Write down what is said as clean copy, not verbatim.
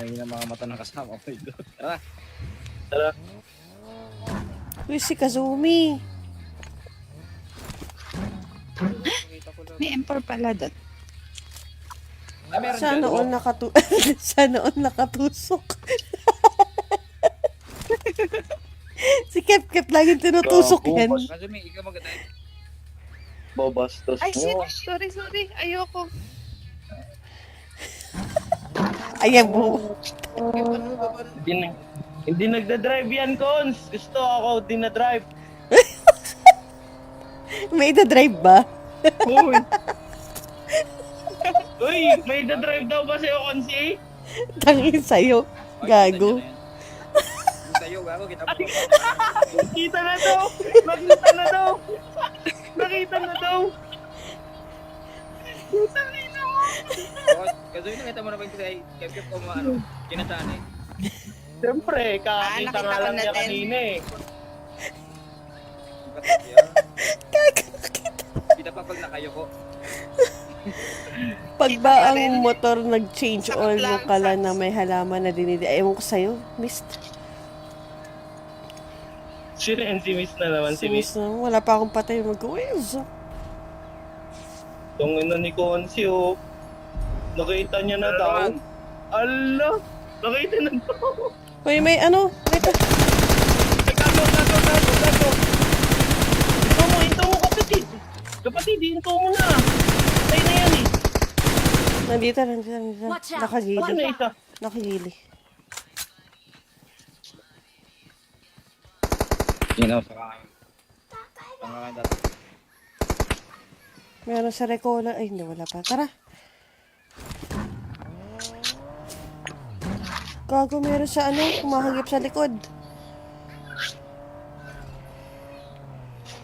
May na mga mata ng kasama ko ito. Tara. Tara. Uy, si Kazumi. May M4 pala doon. Ah, meron Sana dyan. all Sana all nakatusok. Si Kep laging tinutusok yan. Kasi may ikaw mag-dive. Babastos Ay, mo. sorry. Ayoko. Ayan po. Hindi nagda-drive yan, Cons. Gusto ako dinadrive. May drive ba? Uy! Uy! May da-drive daw ba sa'yo, Consi? Tangin sa'yo. Gago. Tayo, gago. Kita mo. Kita na daw! Nakita na daw! Nakita na daw! Kasi nakita mo na ba yung kaya ko ano, kinataan eh. Siyempre, kakita nakita nga ko lang na niya din. kanina eh. Kita pa pag nakayo ko. Pag ba ang motor nag-change oil mo kala na may halaman na dinidi, ewan ko sa'yo, mist. Sino yan? Si Miss na naman, si Miss. Na, wala pa akong patay mag-uwez. Itong ina ni Consi, oh. Nakita niya na daw. Ala! Nakita na daw. Uy, may ano? Ito. Gago! Ito mo, kapatid. Kapatid, hinto mo na. Patay na yan eh. Nandito. Watch out. Nakagili. Ano na isa? Nakagili. Yun ako sa kakain. Pangakain dati. Meron sa Recola. Ay, hindi, wala pa. Tara. Gago, meron sa ano, kumahagip sa likod.